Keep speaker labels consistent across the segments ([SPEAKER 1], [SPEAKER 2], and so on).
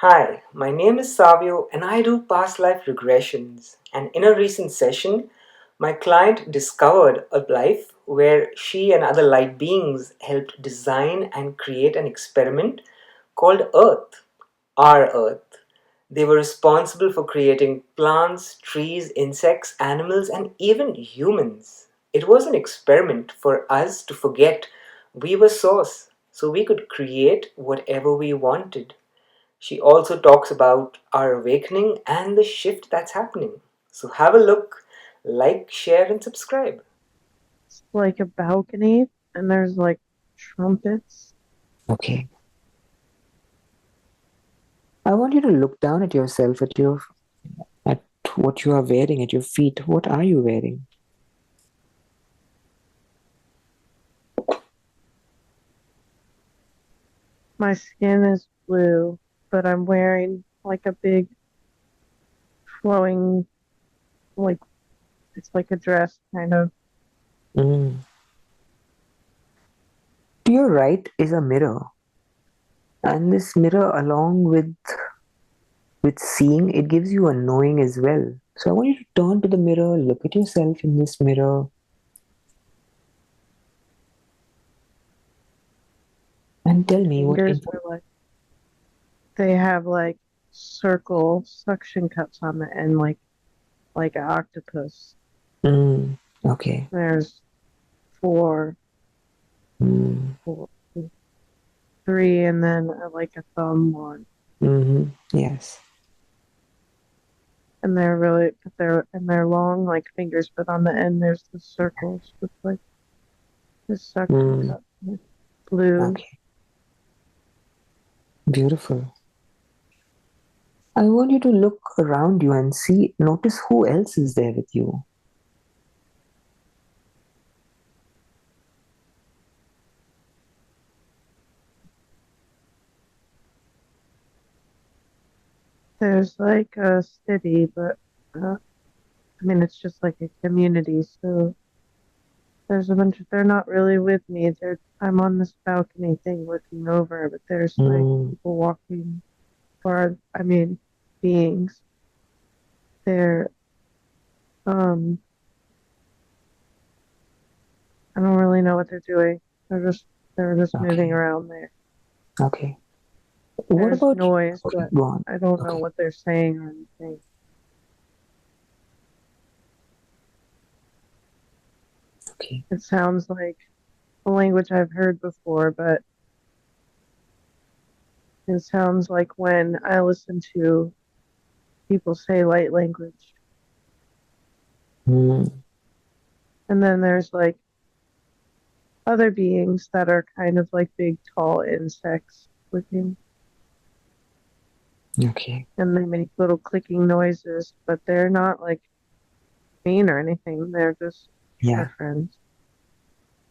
[SPEAKER 1] Hi, my name is Savio and I do past life regressions. And in a recent session, my client discovered a life where she and other light beings helped design and create an experiment called Earth, our Earth. They were responsible for creating plants, trees, insects, animals, and even humans. It was an experiment for us to forget we were source so we could create whatever we wanted. She also talks about our awakening and the shift that's happening. So have a look, like, share, and subscribe.
[SPEAKER 2] It's like a balcony, and there's like trumpets.
[SPEAKER 1] Okay. I want you to look down at yourself, at what you are wearing at your feet. What are you wearing?
[SPEAKER 2] My skin is blue, but I'm wearing like a big flowing, like it's like a dress kind of.
[SPEAKER 1] Mm. To your right is a mirror, and this mirror, along with seeing, it gives you a knowing as well. So I want you to turn to the mirror, look at yourself in this mirror, and tell me what
[SPEAKER 2] Fingers
[SPEAKER 1] info.
[SPEAKER 2] are like they have like circle suction cups on the end, like an octopus.
[SPEAKER 1] Mm. Okay.
[SPEAKER 2] There's four,
[SPEAKER 1] Mm.
[SPEAKER 2] four, three, and then like a thumb one.
[SPEAKER 1] Mm-hmm. Yes.
[SPEAKER 2] And they're really, but they're long like fingers, but on the end there's the circles with like the suction
[SPEAKER 1] Mm.
[SPEAKER 2] cup. Blue.
[SPEAKER 1] Okay. Beautiful. I want you to look around you and see, notice who else is there with you.
[SPEAKER 2] There's like a city, but I mean, it's just like a community. So there's a bunch of, they're not really with me. I'm on this balcony thing looking over, but there's like
[SPEAKER 1] Mm.
[SPEAKER 2] people walking, or, I mean, beings. They're, um, I don't really know what they're doing. They're just moving
[SPEAKER 1] Okay.
[SPEAKER 2] around there.
[SPEAKER 1] Okay. What
[SPEAKER 2] There's
[SPEAKER 1] about you?
[SPEAKER 2] noise,
[SPEAKER 1] Okay,
[SPEAKER 2] but
[SPEAKER 1] go on.
[SPEAKER 2] I don't know
[SPEAKER 1] Okay.
[SPEAKER 2] what they're saying or anything.
[SPEAKER 1] Okay.
[SPEAKER 2] It sounds like a language I've heard before, but it sounds like when I listen to people say light language.
[SPEAKER 1] Mm.
[SPEAKER 2] And then there's like other beings that are kind of like big, tall insects looking,
[SPEAKER 1] Okay.
[SPEAKER 2] and they make little clicking noises, but they're not like mean or anything. They're just our
[SPEAKER 1] Yeah.
[SPEAKER 2] friends.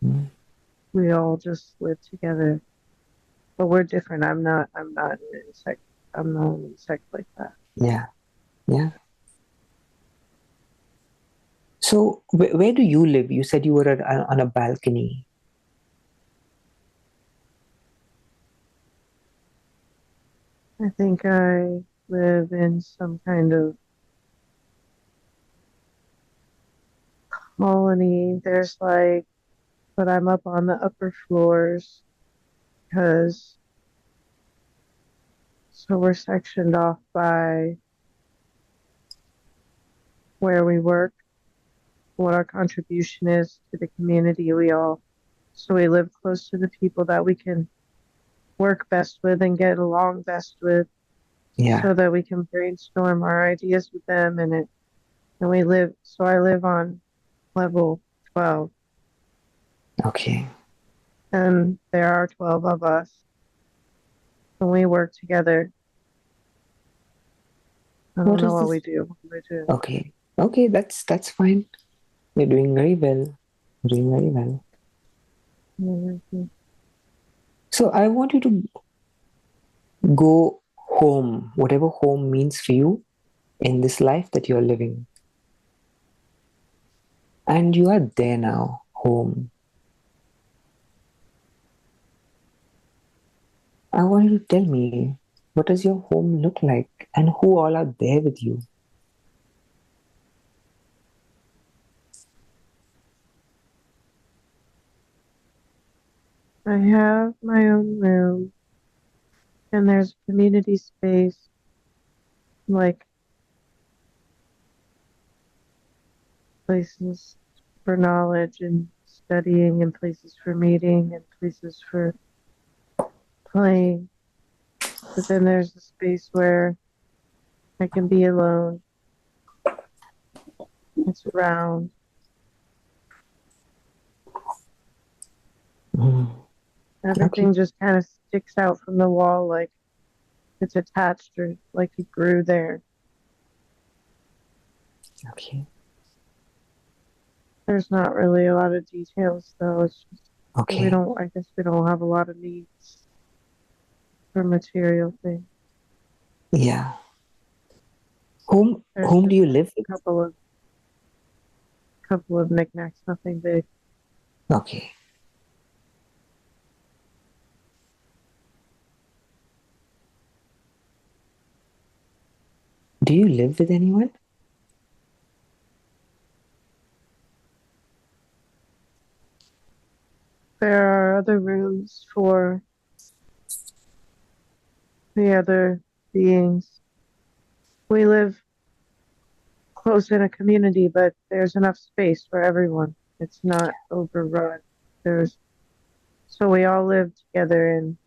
[SPEAKER 1] Mm.
[SPEAKER 2] We all just live together, but we're different. I'm not an insect. I'm not an insect like that.
[SPEAKER 1] Yeah. Yeah. So, where do you live? You said you were on a balcony.
[SPEAKER 2] I think I live in some kind of colony. There's like, but I'm up on the upper floors because so we're sectioned off by where we work, what our contribution is to the community. So we live close to the people that we can work best with and get along best with
[SPEAKER 1] Yeah.
[SPEAKER 2] so that we can brainstorm our ideas with them and so I live on level 12
[SPEAKER 1] Okay.
[SPEAKER 2] and there are 12 of us and we work together. I don't
[SPEAKER 1] What
[SPEAKER 2] know
[SPEAKER 1] is
[SPEAKER 2] what we
[SPEAKER 1] this?
[SPEAKER 2] do. What do we do?
[SPEAKER 1] Okay. Okay, that's fine. You're doing very well. Doing very well.
[SPEAKER 2] Mhm.
[SPEAKER 1] So I want you to go home, whatever home means for you in this life that you're living. And you are there now, home. I want you to tell me, What does your home look like? And who all are there with you?
[SPEAKER 2] I have my own room, and there's community space, like places for knowledge and studying, and places for meeting, and places for playing. But then there's a space where I can be alone. It's round.
[SPEAKER 1] Mm. Okay.
[SPEAKER 2] Everything just kind of sticks out from the wall like it's attached or like it grew there.
[SPEAKER 1] Okay.
[SPEAKER 2] There's not really a lot of details though. It's just
[SPEAKER 1] Okay.
[SPEAKER 2] I guess we don't have a lot of needs for material things.
[SPEAKER 1] Yeah. Whom
[SPEAKER 2] There's
[SPEAKER 1] do
[SPEAKER 2] just
[SPEAKER 1] you
[SPEAKER 2] like
[SPEAKER 1] live with?
[SPEAKER 2] couple of knickknacks, nothing big.
[SPEAKER 1] Okay. Do you live with anyone?
[SPEAKER 2] There are other rooms for the other beings. We live close in a community, but there's enough space for everyone. It's not overrun. There's So we all live together in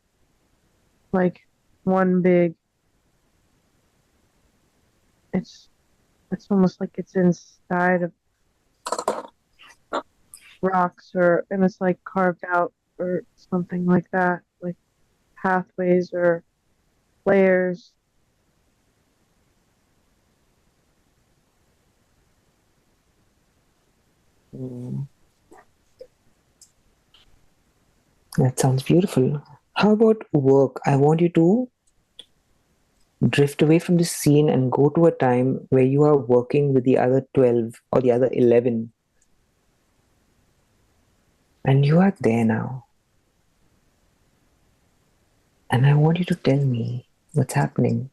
[SPEAKER 2] like one big. It's it's almost like it's inside of rocks or and it's like carved out or something like that, like pathways or layers.
[SPEAKER 1] Mm, that sounds beautiful. How about work? I want you to drift away from the scene and go to a time where you are working with the other 12 or the other 11, and you are there now. And I want you to tell me what's happening.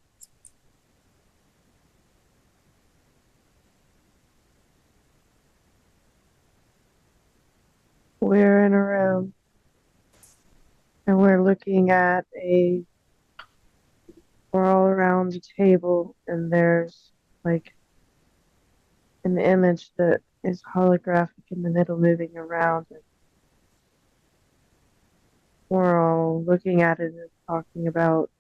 [SPEAKER 2] We're in a room and we're looking at a. We're all around the table and there's like an image that is holographic in the middle moving around. And we're all looking at it and talking about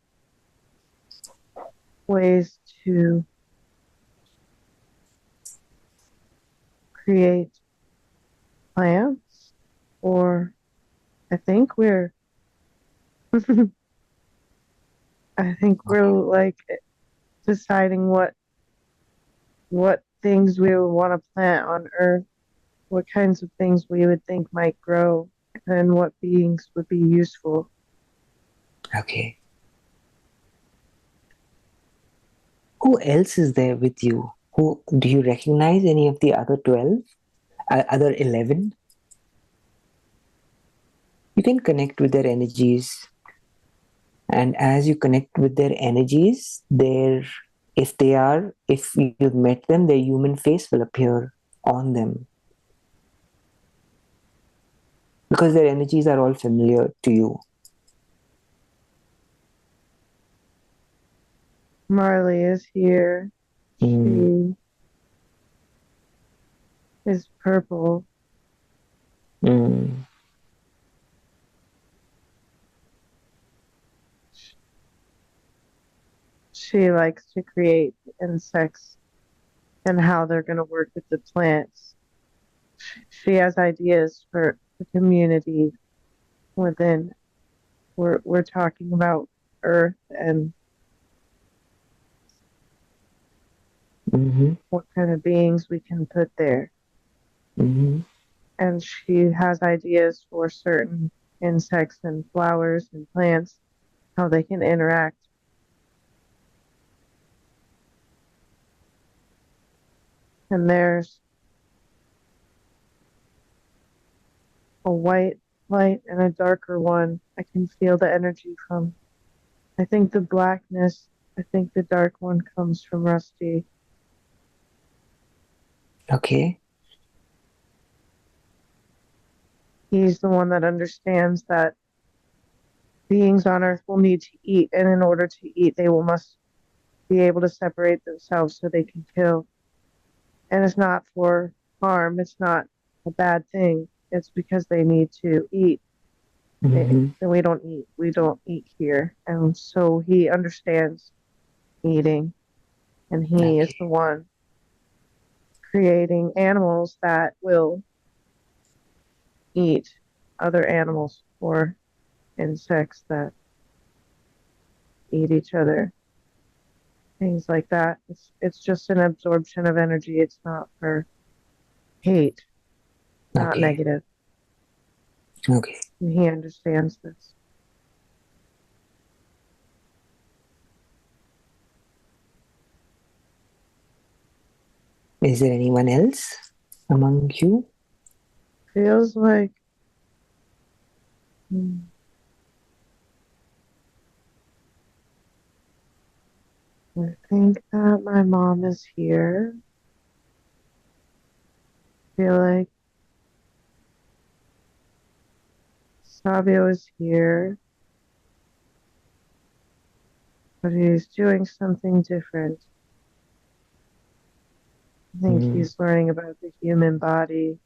[SPEAKER 2] ways to create plants, or I think we're, I think we're
[SPEAKER 1] Okay.
[SPEAKER 2] like deciding what things we would want to plant on Earth, what kinds of things we would think might grow, and what beings would be useful.
[SPEAKER 1] Okay. Who else is there with you? Who do you recognize any of the other 12? Other 11? You can connect with their energies, and as you connect with their energies, if you've met them, their human face will appear on them because their energies are all familiar to you.
[SPEAKER 2] Marley is here.
[SPEAKER 1] Mm,
[SPEAKER 2] She is purple.
[SPEAKER 1] mm,
[SPEAKER 2] She likes to create insects and how they're going to work with the plants. She has ideas for the community within. We're talking about Earth and
[SPEAKER 1] mm-hmm,
[SPEAKER 2] what kind of beings we can put there.
[SPEAKER 1] mm-hmm,
[SPEAKER 2] And she has ideas for certain insects and flowers and plants, how they can interact. And there's a white light and a darker one. I can feel the energy from. I think the blackness, I think the dark one comes from Rusty.
[SPEAKER 1] Okay.
[SPEAKER 2] He's the one that understands that beings on Earth will need to eat, and in order to eat, they must be able to separate themselves so they can kill. And it's not for harm, it's not a bad thing. It's because they need to eat.
[SPEAKER 1] Mm-hmm.
[SPEAKER 2] And we don't eat here. And so he understands eating, and he is
[SPEAKER 1] Okay.
[SPEAKER 2] the one creating animals that will eat other animals or insects that eat each other, things like that. It's just an absorption of energy. It's not for hate, not
[SPEAKER 1] Okay.
[SPEAKER 2] negative.
[SPEAKER 1] Okay.
[SPEAKER 2] And he understands this.
[SPEAKER 1] Is there anyone else among you?
[SPEAKER 2] Feels like hmm, I think that my mom is here. I feel like Savio is here, but he's doing something different. I think
[SPEAKER 1] Mm.
[SPEAKER 2] he's learning about the human body.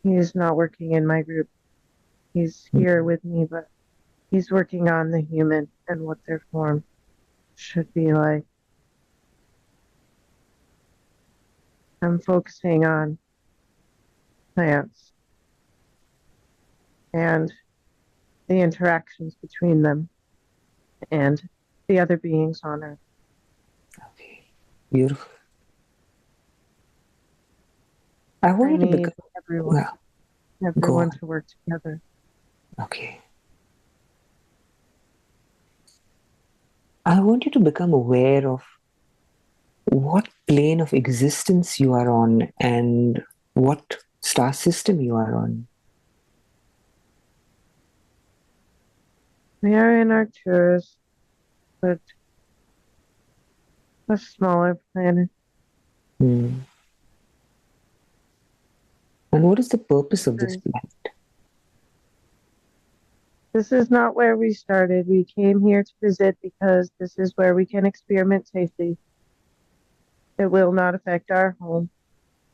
[SPEAKER 2] He's not working in my group. He's here with me, but he's working on the human and what their form should be like. I'm focusing on plants and the interactions between them and the other beings on Earth.
[SPEAKER 1] Okay. Beautiful. I want
[SPEAKER 2] I
[SPEAKER 1] you to
[SPEAKER 2] need
[SPEAKER 1] become. Yeah. Go
[SPEAKER 2] everyone
[SPEAKER 1] on.
[SPEAKER 2] to work together.
[SPEAKER 1] Okay. I want you to become aware of what plane of existence you are on and what star system you are on.
[SPEAKER 2] We are in Arcturus, but a smaller planet.
[SPEAKER 1] Hmm. And what is the purpose of this
[SPEAKER 2] This
[SPEAKER 1] planet?
[SPEAKER 2] is not where we started. We came here to visit because this is where we can experiment safely. It will not affect our home.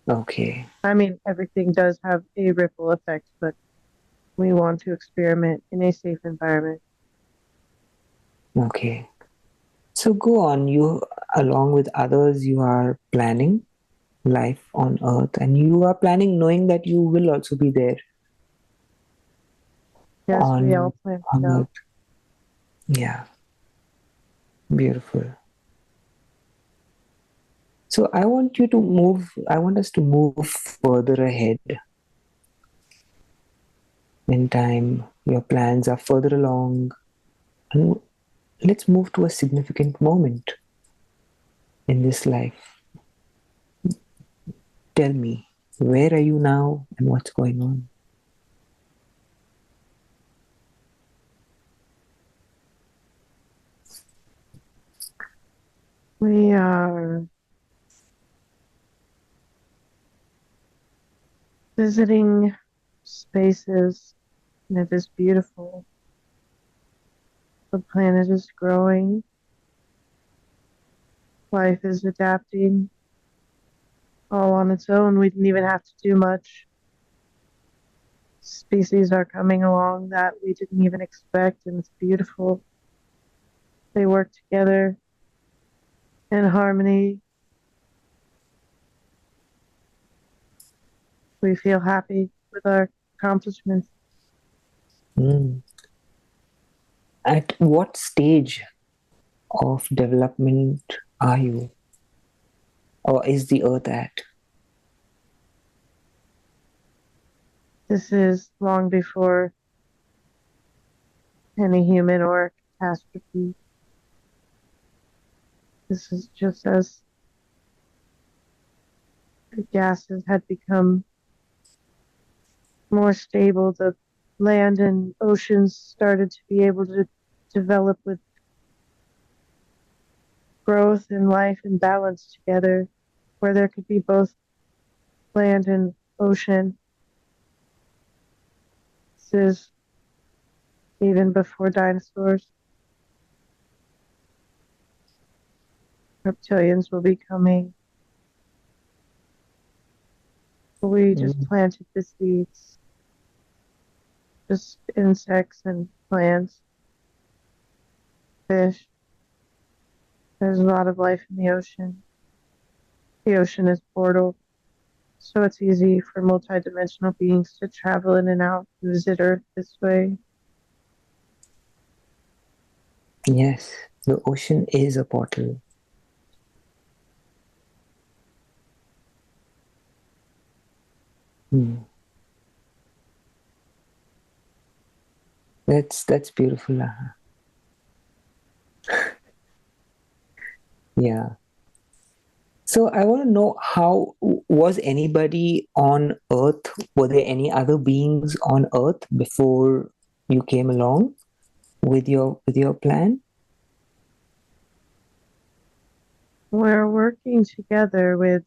[SPEAKER 1] Okay.
[SPEAKER 2] I mean, everything does have a ripple effect, but we want to experiment in a safe environment.
[SPEAKER 1] Okay. So go on. You, along with others, you are planning life on Earth, and you are planning knowing that you will also be there
[SPEAKER 2] Yes, we
[SPEAKER 1] on
[SPEAKER 2] all plan to
[SPEAKER 1] on
[SPEAKER 2] go.
[SPEAKER 1] Earth. Yeah. Beautiful. So I want you to move. I want us to move further ahead in time. Your plans are further along, and let's move to a significant moment in this life. Tell me, where are you now and what's going on?
[SPEAKER 2] We are visiting spaces, and it is beautiful. The planet is growing. Life is adapting all on its own. We didn't even have to do much. Species are coming along that we didn't even expect, and it's beautiful. They work together in harmony. We feel happy with our accomplishments.
[SPEAKER 1] Mm. At what stage of development are you, or is the Earth at?
[SPEAKER 2] This is long before any human or catastrophe. This is just as the gases had become more stable, the land and oceans started to be able to develop with growth and life and balance together, where there could be both land and ocean. This is even before dinosaurs. Reptilians will be coming. We just planted the seeds. Just insects and plants, fish. There's a lot of life in the ocean. The ocean is portal, so it's easy for multidimensional beings to travel in and out, visit Earth this way.
[SPEAKER 1] Yes, the ocean is a portal. That's beautiful. Yeah. So I want to know, how was anybody on Earth? Were there any other beings on Earth before you came along with your plan?
[SPEAKER 2] We're working together with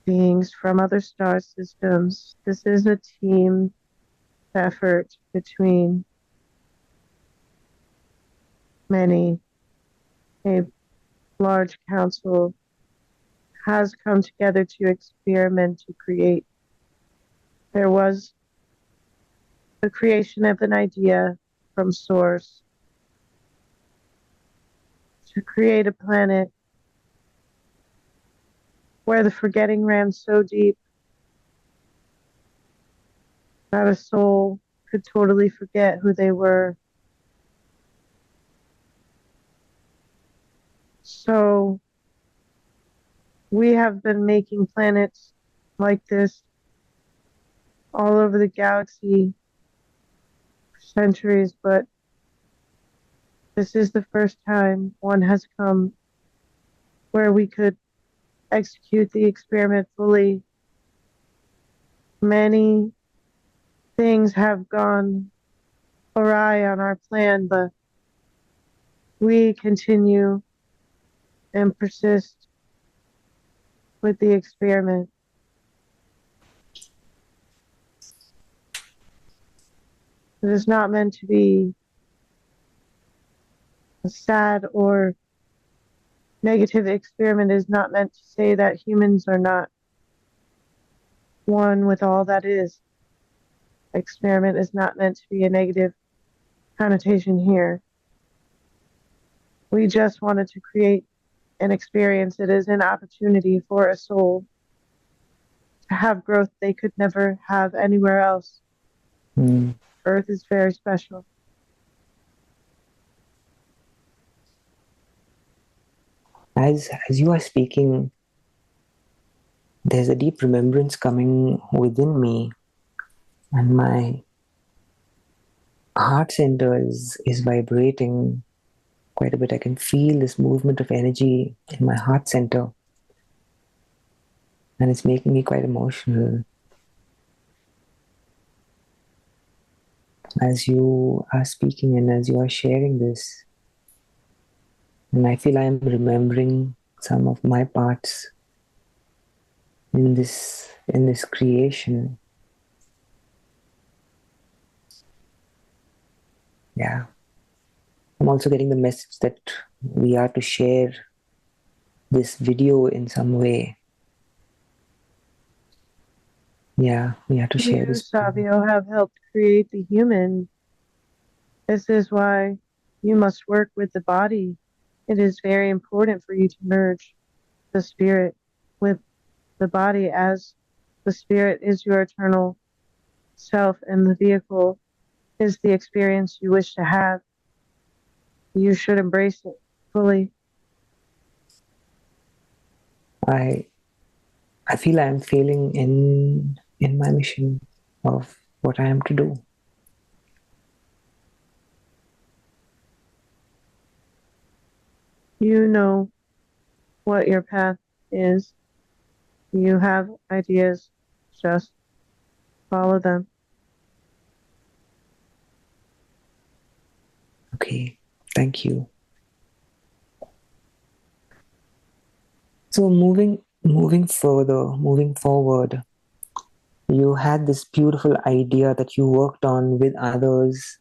[SPEAKER 2] beings from other star systems. This is a team effort between many. A large council has come together to experiment to create. There was the creation of an idea from source to create a planet where the forgetting ran so deep that a soul could totally forget who they were. So we have been making planets like this all over the galaxy for centuries, but this is the first time one has come where we could execute the experiment fully. Many things have gone awry on our plan, but we continue and persist with the experiment. It is not meant to be a sad or negative experiment. It is not meant to say that humans are not one with all that is. Experiment is not meant to be a negative connotation here. We just wanted to create an experience. It is an opportunity for a soul to have growth they could never have anywhere else. Earth is very special.
[SPEAKER 1] As you are speaking, there's a deep remembrance coming within me, and my heart center is vibrating quite a bit. I can feel this movement of energy in my heart center, and it's making me quite emotional as you are speaking and as you are sharing this. And I feel I'm remembering some of my parts in this creation. Yeah. I'm also getting the message that we are to share this video in some way. Yeah, we have to share
[SPEAKER 2] You,
[SPEAKER 1] this.
[SPEAKER 2] Savio, have helped create the human. This is why you must work with the body. It is very important for you to merge the spirit with the body, as the spirit is your eternal self and the vehicle is the experience you wish to have. You should embrace it fully.
[SPEAKER 1] I I feel I am failing in my mission of what I am to do.
[SPEAKER 2] You know what your path is. You have ideas, just follow them.
[SPEAKER 1] Okay, thank you. So moving forward, you had this beautiful idea that you worked on with others.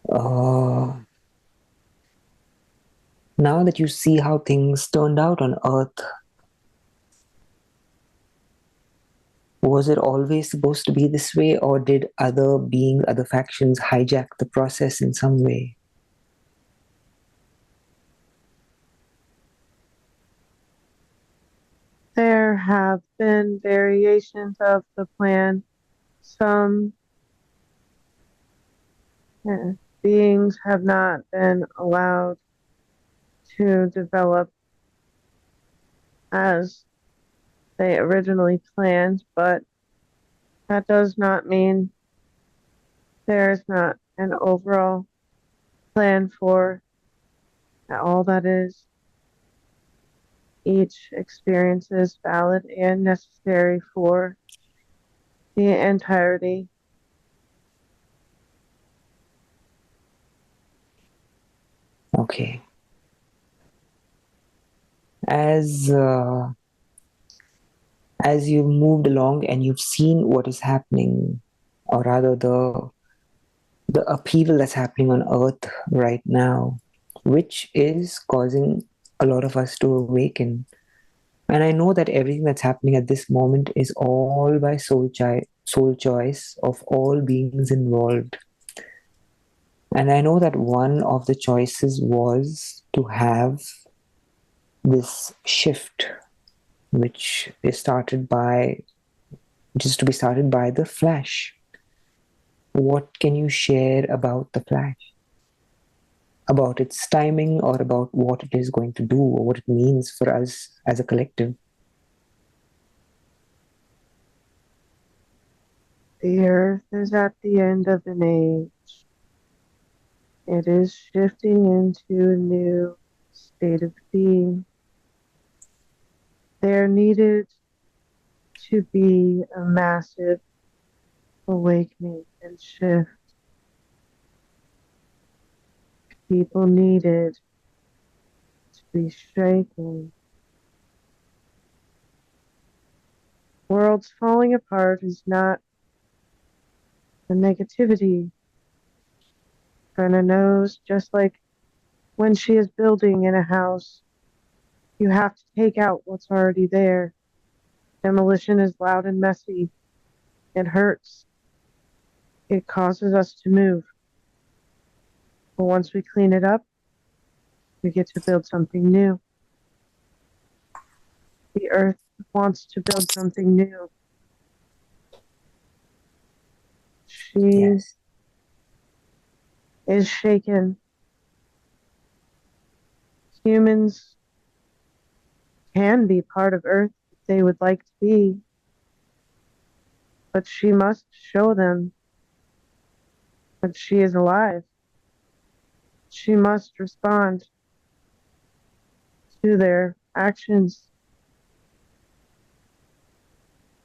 [SPEAKER 1] Uh, Now that you see how things turned out on Earth, was it always supposed to be this way, or did other beings, other factions hijack the process in some way?
[SPEAKER 2] There have been variations of the plan. Some beings have not been allowed to develop as they originally planned, but that does not mean there is not an overall plan for all that is. Each experience is valid and necessary for the entirety.
[SPEAKER 1] Okay. As as you've moved along and you've seen what is happening, or rather the upheaval that's happening on Earth right now, which is causing a lot of us to awaken. And I know that everything that's happening at this moment is all by soul choice of all beings involved. And I know that one of the choices was to have this shift, which is started by, which is to be started by the Flash. What can you share about the Flash? About its timing, or about what it is going to do, or what it means for us as a collective?
[SPEAKER 2] The Earth is at the end of an age. It is shifting into a new state of being. There needed to be a massive awakening and shift. People needed to be shaken. Worlds falling apart is not the negativity. Brenna knows, just like when she is building in a house, you have to take out what's already there. Demolition is loud and messy. It hurts. It causes us to move. But once we clean it up, we get to build something new. The Earth wants to build something new. She
[SPEAKER 1] Yes.
[SPEAKER 2] is shaken. Humans can be part of Earth if they would like to be, but she must show them that she is alive. She must respond to their actions.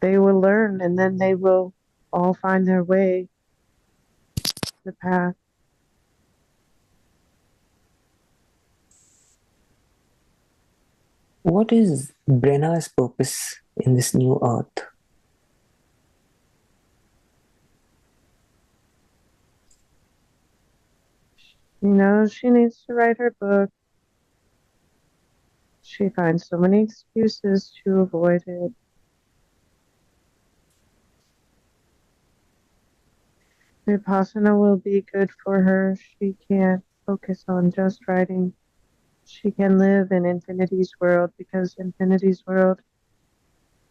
[SPEAKER 2] They will learn, and then they will all find their way to the path.
[SPEAKER 1] What is Brenna's purpose in this new Earth?
[SPEAKER 2] You know, she needs to write her book. She finds so many excuses to avoid it. Vipassana will be good for her. She can't focus on just writing. She can live in Infinity's world because Infinity's world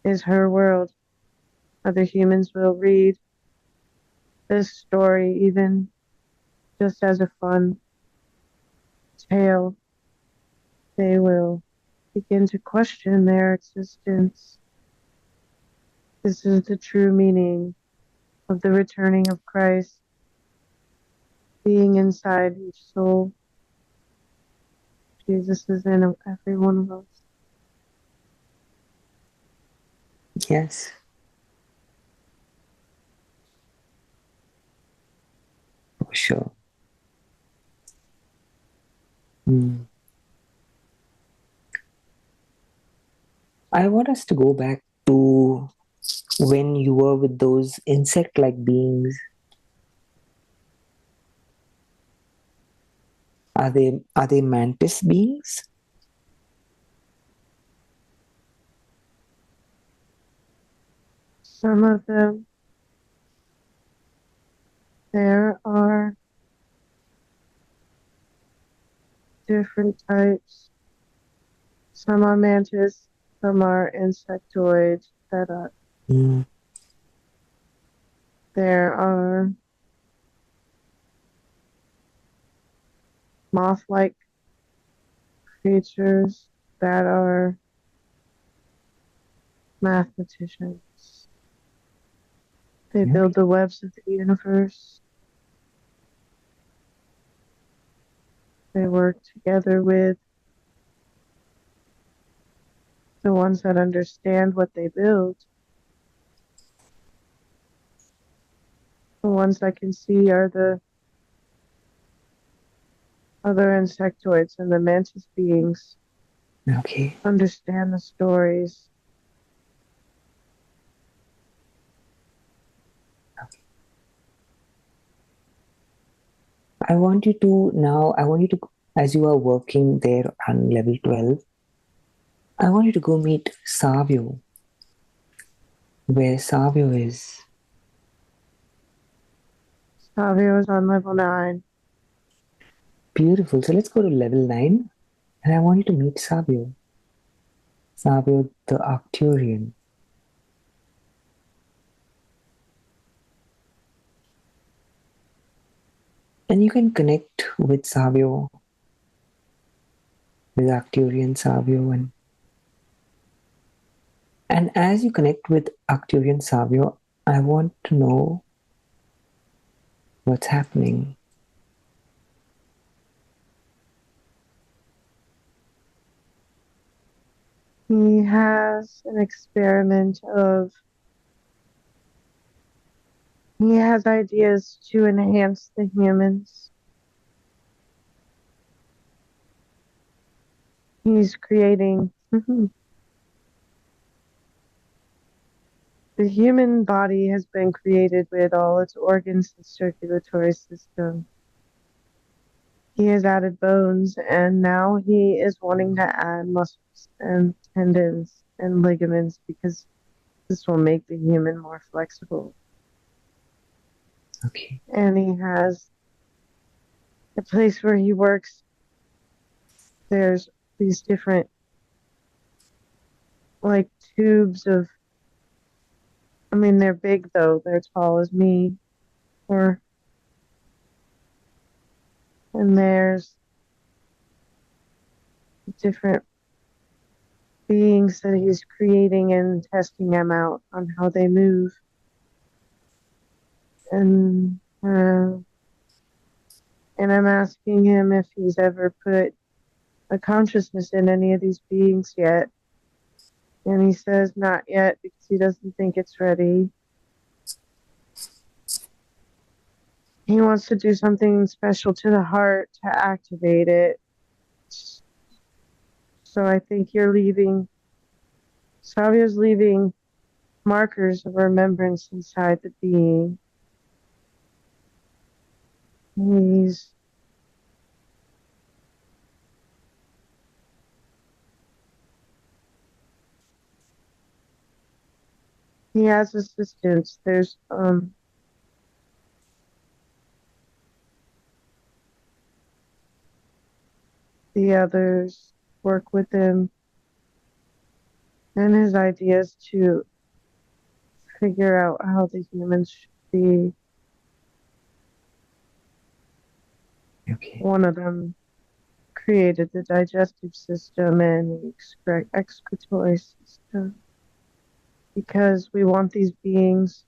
[SPEAKER 2] is her world. Other humans will read this story even just as a fun tale. They will begin to question their existence. This is the true meaning of the returning of Christ, being inside each soul. Jesus is in every one of us.
[SPEAKER 1] Yes, for sure. I want us to go back to when you were with those insect like beings. Are they mantis beings?
[SPEAKER 2] Some of them, there are different types. Some are mantis, some are insectoid, that
[SPEAKER 1] Mm,
[SPEAKER 2] there are moth-like creatures that are mathematicians. They build
[SPEAKER 1] okay.
[SPEAKER 2] the webs of the universe. They work together with the ones that understand what they build. The ones I can see are the other insectoids, and the mantis beings
[SPEAKER 1] Okay.
[SPEAKER 2] understand the stories.
[SPEAKER 1] I want you to, as you are working there on level 12, I want you to go meet Savio, where Savio is.
[SPEAKER 2] Savio is on level 9.
[SPEAKER 1] Beautiful. So let's go to level 9, and I want you to meet Savio. Savio the Arcturian. And you can connect with Savio, with Arcturian Savio, and as you connect with Arcturian Savio, I want to know what's happening.
[SPEAKER 2] He has an experiment of, he has ideas to enhance the humans. He's creating, the human body has been created with all its organs and circulatory system. He has added bones, and now he is wanting to add muscles and tendons and ligaments because this will make the human more flexible.
[SPEAKER 1] Okay.
[SPEAKER 2] And he has a place where he works. There's these different, like, tubes of, I mean, they're big though, they're tall as me, or, and there's different beings that he's creating and testing them out on how they move. And I'm asking him if he's ever put a consciousness in any of these beings yet. And he says not yet because he doesn't think it's ready. He wants to do something special to the heart to activate it. So I think you're leaving, Savio's leaving markers of remembrance inside the being. He's he has assistants. There's the others work with him, and his ideas to figure out how the humans should be.
[SPEAKER 1] Okay.
[SPEAKER 2] One of them created the digestive system and the excretory system because we want these beings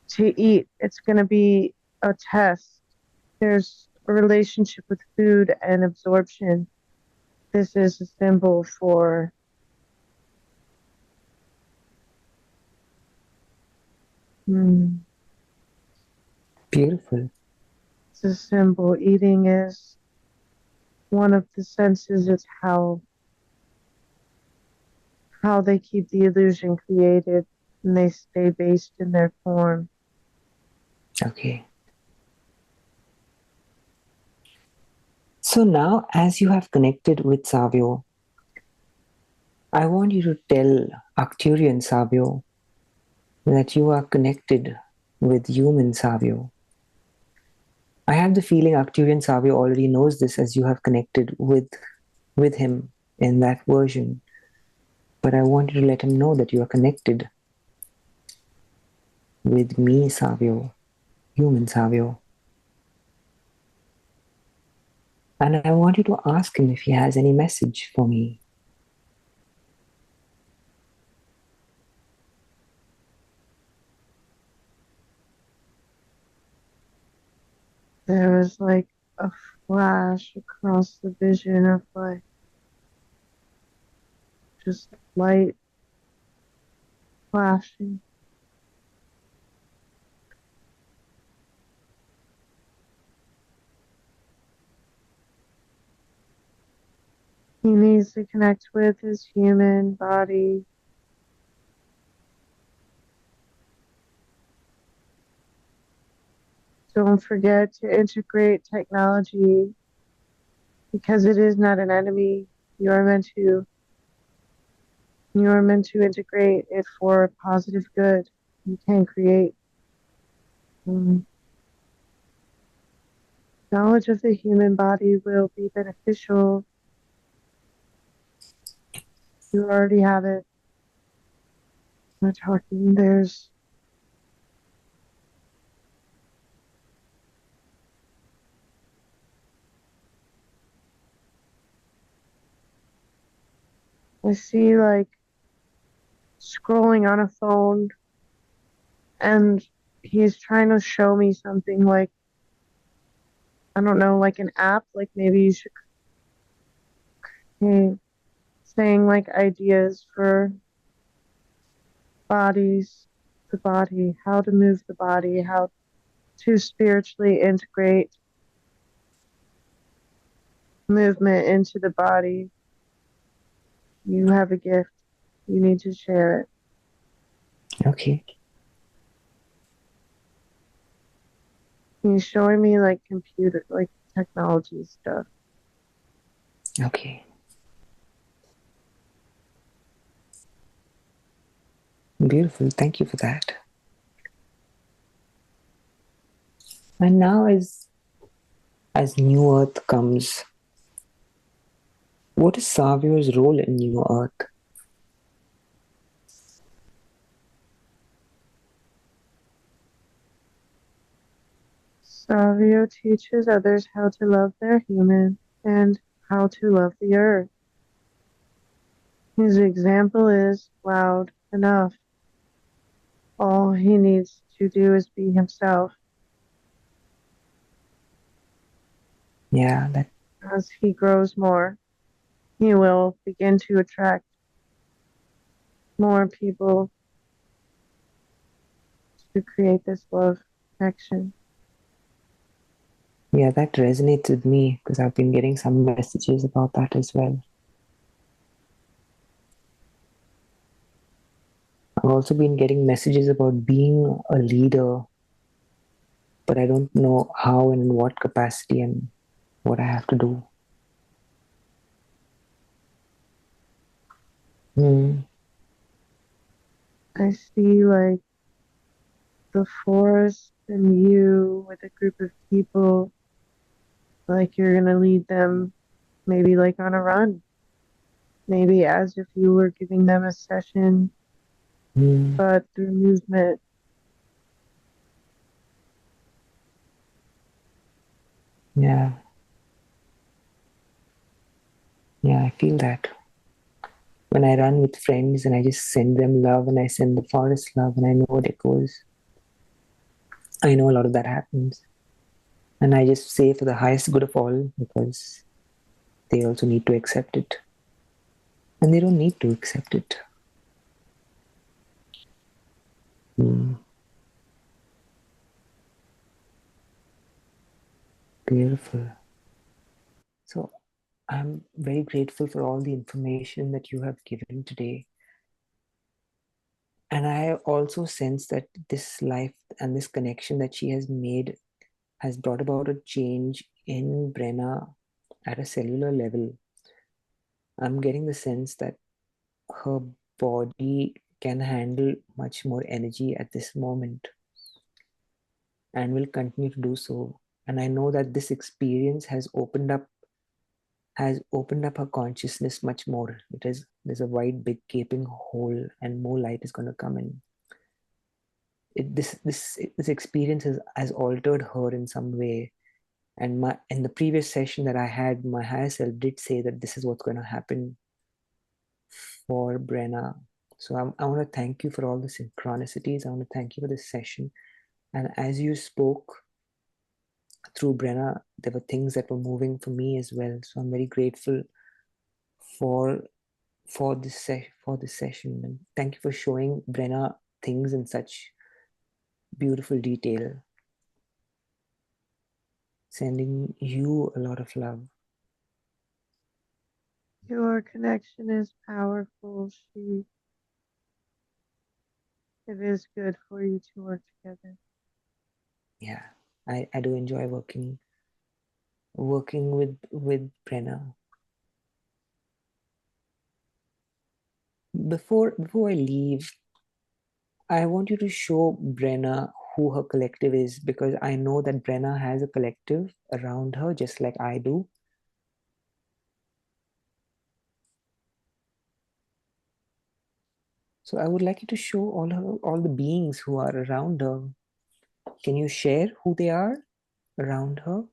[SPEAKER 2] to eat. It's going to be a test. There's a relationship with food and absorption. This is a symbol for
[SPEAKER 1] Beautiful.
[SPEAKER 2] it's a symbol. Eating is one of the senses. It's how how they keep the illusion created and they stay based in their form.
[SPEAKER 1] Okay. So now, as you have connected with Savio, I want you to tell Arcturian Savio that you are connected with human Savio. I have the feeling Arcturian Savio already knows this as you have connected with him in that version. But I want you to let him know that you are connected with me, Savio, human Savio. And I want you to ask him if he has any message for me.
[SPEAKER 2] There was like a flash across the vision of like just light flashing. He needs to connect with his human body. Don't forget to integrate technology because it is not an enemy. You are meant to integrate it for positive good. You can create knowledge of the human body will be beneficial. You already have it. We're talking, I see like scrolling on a phone and he's trying to show me something like, I don't know, like an app, like maybe you should, hey, saying like ideas for bodies, the body, how to move the body, how to spiritually integrate movement into the body. You have a gift. You need to share it.
[SPEAKER 1] Okay.
[SPEAKER 2] He's showing me like computer, like technology stuff.
[SPEAKER 1] Okay. Beautiful. Thank you for that. And now as New Earth comes, what is Savio's role in New Earth?
[SPEAKER 2] Savio teaches others how to love their human and how to love the earth. His example is loud enough. All he needs to do is be himself.
[SPEAKER 1] Yeah, that
[SPEAKER 2] As he grows more, he will begin to attract more people to create this love connection.
[SPEAKER 1] yeah, that resonates with me because I've been getting some messages about that as well. I've also been getting messages about being a leader, but I don't know how and in what capacity and what I have to do.
[SPEAKER 2] I see like the forest and you with a group of people, like you're gonna lead them maybe like on a run, maybe as if you were giving them a session, but through movement.
[SPEAKER 1] Yeah, yeah, I feel that. When I run with friends and I just send them love and I send the forest love and I know what it goes. I know a lot of that happens. And I just say for the highest good of all because they also need to accept it. And they don't need to accept it. Beautiful. So I'm very grateful for all the information that you have given today. And I also sense that this life and this connection that she has made has brought about a change in Brenna at a cellular level. I'm getting the sense that her body can handle much more energy at this moment and will continue to do so. And I know that this experience has opened up her consciousness much more. There's a wide, big gaping hole, and more light is going to come in. This experience has altered her in some way. And in the previous session that I had, my higher self did say that this is what's going to happen for Brenna. So I want to thank you for all the synchronicities. I want to thank you for this session. And as you spoke through Brenna, there were things that were moving for me as well. So I'm very grateful for this session. And thank you for showing Brenna things in such beautiful detail. Sending you a lot of love.
[SPEAKER 2] Your connection is powerful. It is good for you to work together.
[SPEAKER 1] Yeah, I do enjoy working with Brenna. Before I leave, I want you to show Brenna who her collective is, because I know that Brenna has a collective around her, just like I do. So I would like you to show all the beings who are around her. Can you share who they are around her?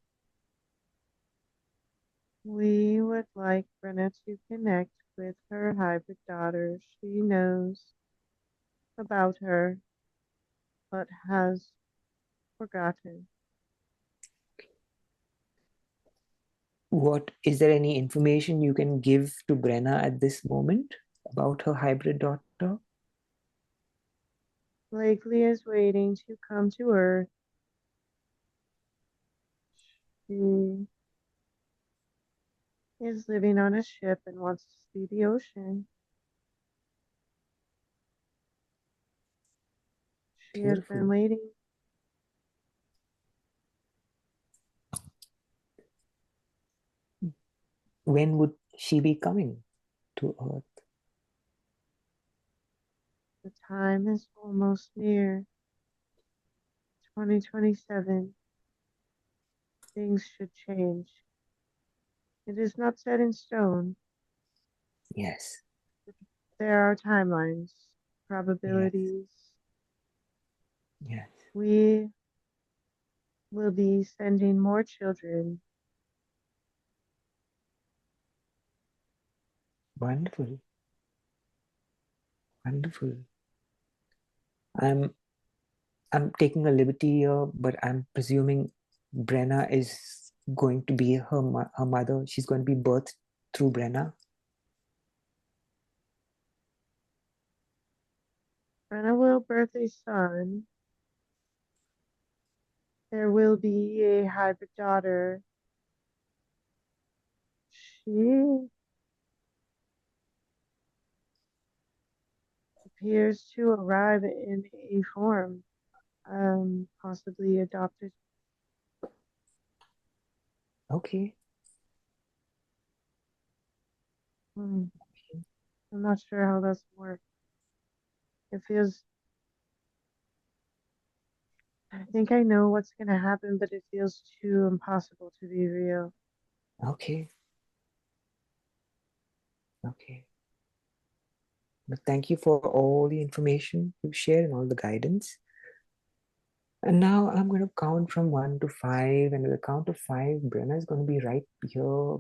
[SPEAKER 2] We would like Brenna to connect with her hybrid daughter. She knows about her, but has forgotten.
[SPEAKER 1] What is there any information you can give to Brenna at this moment about her hybrid daughter?
[SPEAKER 2] Blakely is waiting to come to Earth. She is living on a ship and wants to see the ocean. She has been
[SPEAKER 1] Beautiful.
[SPEAKER 2] waiting.
[SPEAKER 1] When would she be coming to Earth?
[SPEAKER 2] The time is almost near. 2027. Things should change. It is not set in stone.
[SPEAKER 1] Yes,
[SPEAKER 2] There are timelines,
[SPEAKER 1] yes,
[SPEAKER 2] probabilities.
[SPEAKER 1] yes.
[SPEAKER 2] We will be sending more children.
[SPEAKER 1] Wonderful, wonderful. I'm I'm taking a liberty here, but I'm presuming Brenna is going to be her mother. She's going to be birthed through Brenna.
[SPEAKER 2] Brenna will birth a son. There will be a hybrid daughter. She appears to arrive in a form, possibly adopted.
[SPEAKER 1] Okay.
[SPEAKER 2] I'm not sure how that's work. It feels, I think I know what's going to happen, but it feels too impossible to be real.
[SPEAKER 1] Okay. Okay. But thank you for all the information you shared and all the guidance. And now I'm going to count from 1 to 5. And at the count of 5, Brenna is going to be right here